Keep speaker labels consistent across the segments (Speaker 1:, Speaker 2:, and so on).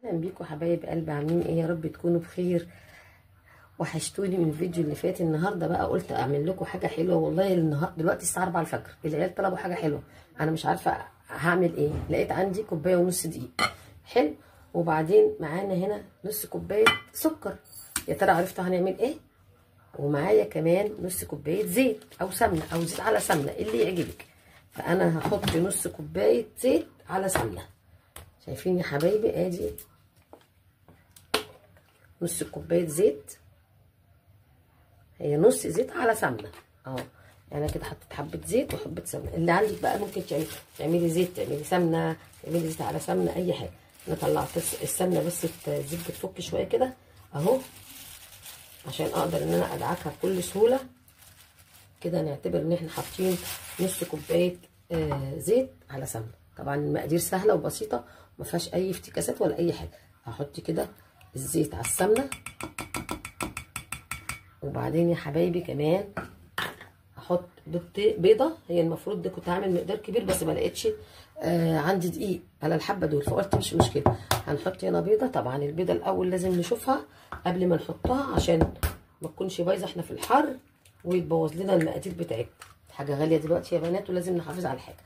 Speaker 1: اهلا بيكم حبايب قلبي، عاملين ايه؟ يا رب تكونوا بخير. وحشتوني من الفيديو اللي فات. النهارده بقى قلت اعمل لكم حاجه حلوه. والله النهارده دلوقتي الساعه 4 الفجر، العيال طلبوا حاجه حلوه، انا مش عارفه هعمل ايه. لقيت عندي كوبايه ونص دقيق حلو، وبعدين معانا هنا نص كوبايه سكر. يا ترى عرفتوا هنعمل ايه؟ ومعايا كمان نص كوبايه زيت او سمنه او زيت على سمنه اللي يعجبك. فانا هحط نص كوبايه زيت على سمنه. شايفين يا حبايبي؟ ادي نص كوبايه زيت، هي نص زيت على سمنه اهو. يعني كده حطيت حبه زيت وحبه سمنه. اللي عندك بقى ممكن تعملي زيت، تعملي سمنه، تعملي زيت على سمنه، اي حاجه. انا طلعت السمنه بس الزيت بتفك شويه كده اهو، عشان اقدر ان انا ادعكها بكل سهوله. كده نعتبر ان احنا حاطين نص كوبايه زيت على سمنه. طبعا المقادير سهله وبسيطه، ما فيهاش اي افتكاسات ولا اي حاجه. هحط كده الزيت على السمنه، وبعدين يا حبايبي كمان هحط بيضه. هي المفروض ده كنت هعمل مقدار كبير بس ما لقيتش عندي دقيق على الحبه دول، فقلت مش مشكله. هنحط هنا بيضه. طبعا البيضه الاول لازم نشوفها قبل ما نحطها عشان ما تكونش بايظه، احنا في الحر ويتبوظ لنا المقادير بتاعتنا. حاجه غاليه دلوقتي يا بنات ولازم نحافظ على الحاجه.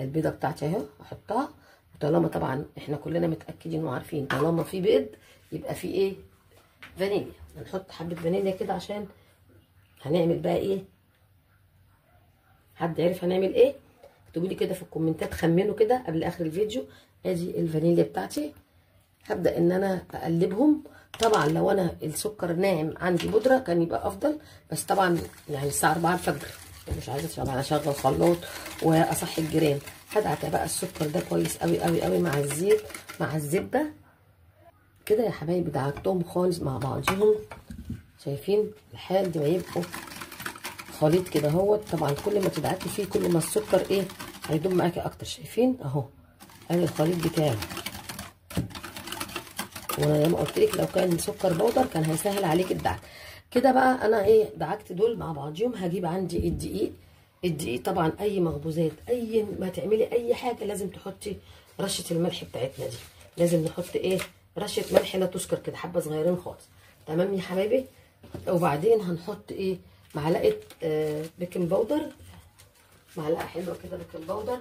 Speaker 1: البيضه بتاعتي اهو احطها، وطالما طبعا احنا كلنا متاكدين وعارفين طالما في بيض يبقى في ايه؟ فانيليا. هنحط حبه فانيليا كده عشان هنعمل بقى ايه. حد عرف هنعمل ايه؟ اكتبوا لي كده في الكومنتات، خمنوا كده قبل اخر الفيديو. ادي الفانيليا بتاعتي، هبدا ان انا اقلبهم. طبعا لو انا السكر ناعم عندي بودره كان يبقى افضل، بس طبعا يعني الساعه 4 الفجر مش عايزه طبعا اشغل خلاط واصحي الجيران. هدعك بقى السكر ده كويس قوي قوي قوي مع الزيت مع الزبده كده يا حبايبي. دعكتهم خالص مع بعضهم، شايفين؟ لحد ما يبقوا خليط كده اهوت. طبعا كل ما تدعكي فيه كل ما السكر ايه هيدوب معاكي اكتر. شايفين اهو؟ ادي الخليط بتاعي. وزي ما قلت لك لو كان سكر بودر كان هيسهل عليك الدعك. كده بقى انا ايه دعكت دول مع بعضهم. هجيب عندي الدقيق طبعا اي مخبوزات، اي ما تعملي اي حاجه لازم تحطي رشه الملح بتاعتنا دي. لازم نحط ايه؟ رشه ملح لا تذكر كده، حبه صغيرين خالص. تمام يا حبايبي؟ وبعدين هنحط ايه؟ معلقه بيكنج باودر، معلقه حلوه كده بيكنج باودر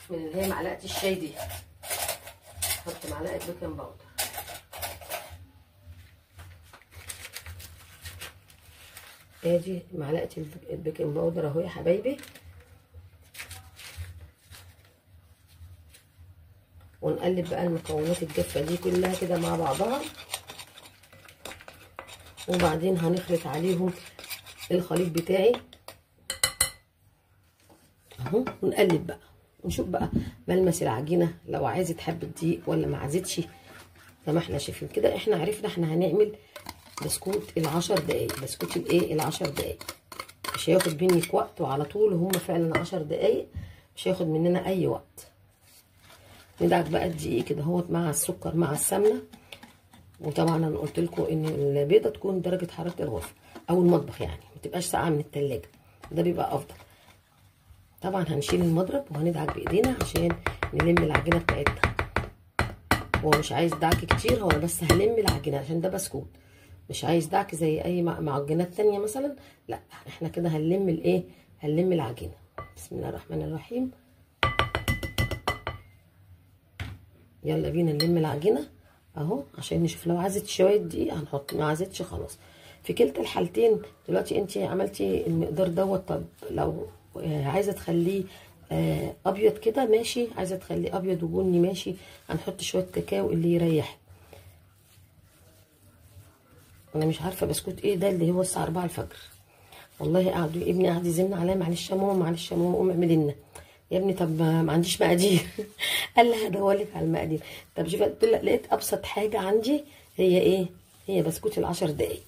Speaker 1: من اللي هي معلقه الشاي دي. نحط معلقه بيكنج باودر. ادي معلقه البيكنج باودر اهو يا حبايبي. ونقلب بقى المكونات الجافه دي كلها كده مع بعضها، وبعدين هنخلط عليهم الخليط بتاعي اهو. ونقلب بقى ونشوف بقى ملمس العجينه، لو عايزه حبه دقيق ولا ما عايزتش. زي ما احنا شايفين كده احنا عرفنا احنا هنعمل بسكوت ال10 دقايق. بسكوت الايه ال10 دقايق مش هياخد منك وقت، وعلى طول هم فعلا 10 دقايق، مش هياخد مننا اي وقت. ندعك بقى الدقيق كده اهوت مع السكر مع السمنه. وطبعا انا قلت لكم ان البيضه تكون درجه حراره الغرفه او المطبخ، يعني ما تبقاش ساقعه من التلاجة، ده بيبقى افضل. طبعا هنشيل المضرب وهندعك بايدينا عشان نلم العجينه بتاعتنا. هو مش عايز دعك كتير، هو بس هلم العجينه عشان ده بسكوت، مش عايز دعك زي اي معجنات تانية مثلا. لا احنا كده هنلم الايه؟ هنلم العجينه. بسم الله الرحمن الرحيم. يلا بينا نلم العجينه اهو، عشان نشوف لو عايزه شويه دقيق هنحط، ما عايزتش خلاص. في كلتا الحالتين دلوقتي انت عملتي المقدار دوت. طب لو عايزه تخليه ابيض كده ماشي، عايزه تخليه ابيض وبني ماشي. هنحط شويه كاكاو اللي يريحك. انا مش عارفه بسكوت ايه ده اللي هو الساعه 4 الفجر. والله ابني قعد يزن عليا، معلش يا ماما معلش يا ماما قومي اعملي لنا يا ابني. طب ما عنديش مقادير. قال لي هدور لك على المقادير. طب شوفي، لقيت ابسط حاجه عندي هي ايه؟ هي بسكوت ال10 دقايق،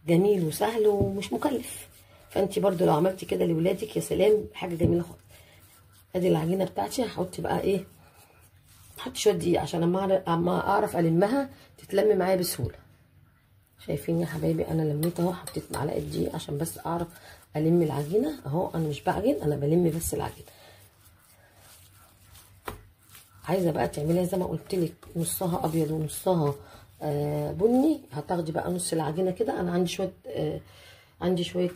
Speaker 1: جميل وسهل ومش مكلف. فانت برضو لو عملتي كده لاولادك يا سلام، حاجه جميله خالص. ادي العجينه بتاعتي. هحط بقى ايه؟ هحط شويه دقيق عشان اما اعرف المها تتلم معايا بسهوله. شايفين يا حبايبي؟ انا لميت اهو، حطيت معلقه دقيق عشان بس اعرف الم العجينه اهو. انا مش بعجن، انا بلم بس العجينه. عايزه بقى تعمليها زي ما قلت لك نصها ابيض ونصها بني، هتاخدي بقى نص العجينه كده. انا عندي شويه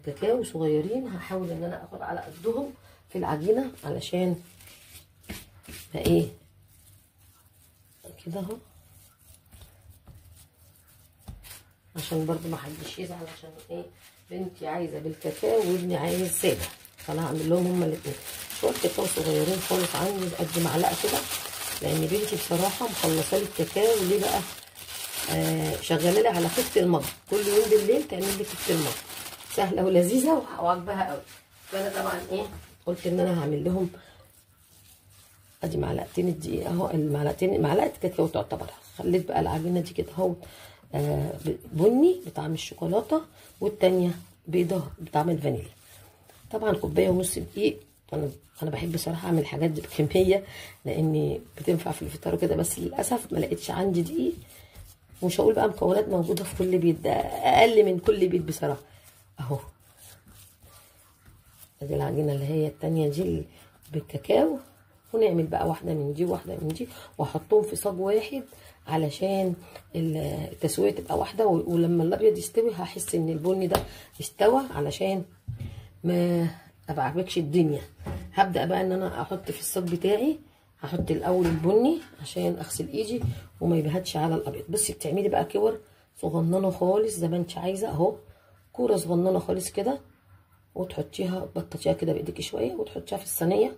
Speaker 1: كاكاو صغيرين، هحاول ان انا اخد على قدهم في العجينه علشان ايه كده اهو، عشان برضو ما حدش يزعل، عشان ايه بنتي عايزه بالكاكاو وابني عايز ساده، فانا هعمل لهم هما الاثنين شويه كاكاو صغيرين خالص، عندي قد معلقه كده، لان بنتي بصراحه مخلصه لي الكاكاو. ليه بقى؟ شغاله لي على خفه المطبخ، كل يوم بالليل تعمل لي خفه المطبخ، سهله ولذيذه وعاجباها قوي. فانا طبعا ايه قلت ان انا هعمل لهم ادي معلقتين الدقيق اهو، المعلقتين معلقه كاكاو تعتبر. خليت بقى العجينه دي كده اهو بني بطعم الشوكولاته، والتانيه بيضه بطعم الفانيليا. طبعا كوبايه ونص دقيق. انا بحب بصراحه اعمل الحاجات دي بكميه لاني بتنفع في الفطار وكده، بس للاسف ما لقيتش عندي دقيق. ومش هقول بقى مكونات موجوده في كل بيت، ده اقل من كل بيت بصراحه. اهو ادي العجينه اللي هي التانيه دي بالكاكاو، ونعمل بقى واحده من دي وواحده من دي، واحطهم في صاج واحد علشان التسويه تبقى واحده. ولما الابيض يستوي هحس ان البني ده استوى، علشان ما ابعبكش الدنيا. هبدا بقى ان انا احط في الصاج بتاعي، هحط الاول البني عشان اغسل ايدي وما يبهتش على الابيض. بصي بتعملي بقى كور صغننه خالص زي ما انت عايزه اهو، كوره صغننه خالص كده، وتحطيها تبططيها كده بايديكي شويه وتحطيها في الصينيه.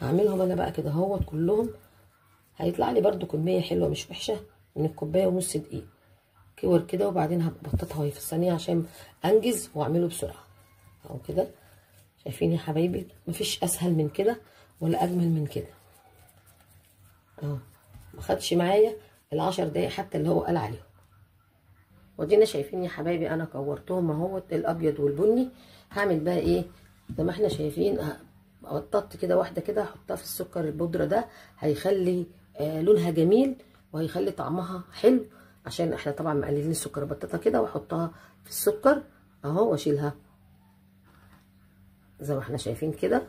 Speaker 1: هعملهم انا بقى كده اهوت كلهم، هيطلع لي برده كميه حلوه مش وحشه من الكوبايه ونص دقيق كور كده. وبعدين هبططها وهي في الصينيه عشان انجز واعمله بسرعه اهو كده. شايفين يا حبايبي؟ مفيش اسهل من كده ولا اجمل من كده اهو. ما خدش معايا ال10 دقايق حتى اللي هو قال عليهم. ودينا شايفين يا حبايبي انا كورتهم اهوت الابيض والبني. هعمل بقى ايه زي ما احنا شايفين، بططت كده واحده كده، احطها في السكر البودره ده، هيخلي لونها جميل وهيخلي طعمها حلو، عشان احنا طبعا مقللين السكر. بططها كده واحطها في السكر اهو، واشيلها زي ما احنا شايفين كده.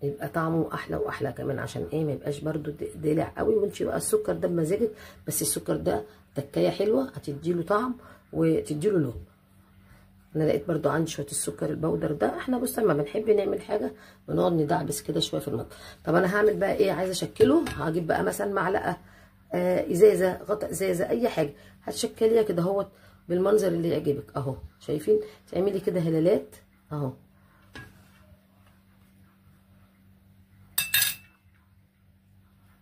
Speaker 1: يبقى طعمه احلى واحلى كمان، عشان ايه ما يبقاش برده دلع قوي. وانت بقى السكر ده بمزاجك، بس السكر ده تكايه حلوه هتديله طعم وتديله لون. انا لقيت برده عندي شويه السكر البودر ده. احنا بص لما بنحب نعمل حاجه بنقعد ندعبس كده شويه في المطبخ. طب انا هعمل بقى ايه، عايزه اشكله. هجيب بقى مثلا معلقه ازازه، غطا ازازه، اي حاجه هتشكليها كده اهوت بالمنظر اللي يعجبك اهو. شايفين؟ تعملي كده هلالات اهو.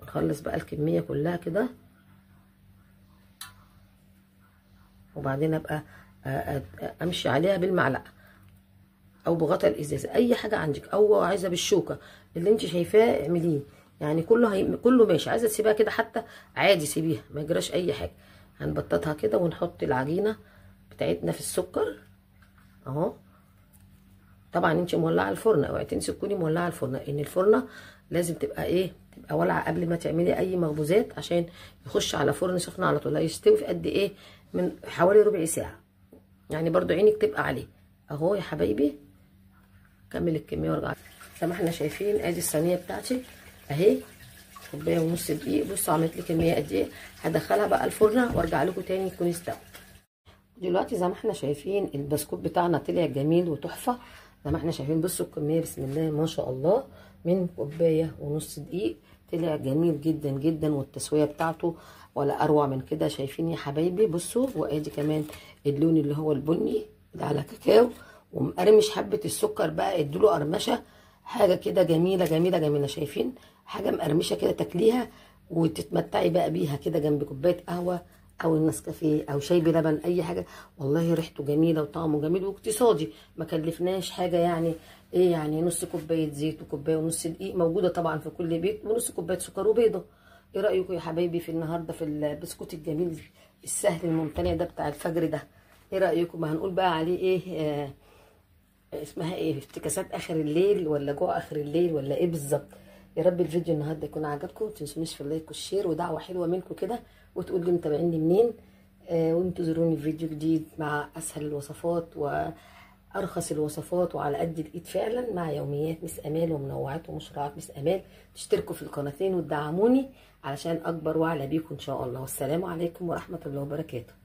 Speaker 1: نخلص بقى الكميه كلها كده، وبعدين ابقى امشي عليها بالمعلقه او بغطا الازازه، اي حاجه عندك، او عايزه بالشوكه اللي انت شايفاه اعمليه. يعني كله ماشي. عايزه تسيبيها كده حتى عادي سيبيها، ما يجراش اي حاجه. هنبططها كده ونحط العجينه بتاعتنا في السكر اهو. طبعا انت مولعه الفرن، اوعي تنسي تكوني مولعه الفرن، ان الفرنه لازم تبقى ايه، تبقى والعه قبل ما تعملي اي مخبوزات، عشان يخش على فرن سخن على طول. هيستوي في قد ايه؟ من حوالي ربع ساعه يعني، برضو عينك تبقى عليه اهو يا حبايبي. كمل الكميه وارجع. زي ما احنا شايفين ادي الصينيه بتاعتي اهي، كوبايه ونص دقيق. بصوا عملت لي كميه قد ايه. هدخلها بقى الفرن وارجع لكم تاني يكون استوى. دلوقتي زي ما احنا شايفين البسكوت بتاعنا طلع جميل وتحفه زي ما احنا شايفين. بصوا الكميه بسم الله ما شاء الله، من كوبايه ونص دقيق طلع جميل جدا جدا، والتسويه بتاعته ولا اروع من كده. شايفين يا حبايبي؟ بصوا، وادي كمان اللون اللي هو البني ده على كاكاو، ومقرمش حبه السكر بقى ادوله قرمشه، حاجه كده جميله جميله جميله. شايفين؟ حاجه مقرمشه كده تاكليها وتتمتعي بقى بيها كده جنب كوبايه قهوه او النسكافيه او شاي بلبن، اي حاجه. والله ريحته جميله وطعمه جميل واقتصادي، ما كلفناش حاجه يعني. ايه يعني نص كوبايه زيت وكوبايه ونص دقيق، موجوده طبعا في كل بيت، ونص كوبايه سكر وبيضه. ايه رايكم يا حبايبي في النهارده في البسكوت الجميل السهل الممتنع ده بتاع الفجر ده؟ ايه رايكم؟ ما هنقول بقى عليه ايه اسمها ايه، افتكاسات اخر الليل ولا جوع اخر الليل ولا ايه بالظبط؟ يا رب الفيديو النهارده يكون عجبكم. متنسونيش في اللايك والشير، ودعوه حلوه منكم كده، وتقول لي متابعيني منين. وانتظروني في فيديو جديد مع اسهل الوصفات ارخص الوصفات وعلى قد الايد فعلا، مع يوميات مس امال ومنوعات ومشروعات مس امال. تشتركوا في القناتين وتدعموني علشان اكبر واعلى بيكم ان شاء الله. والسلام عليكم ورحمه الله وبركاته.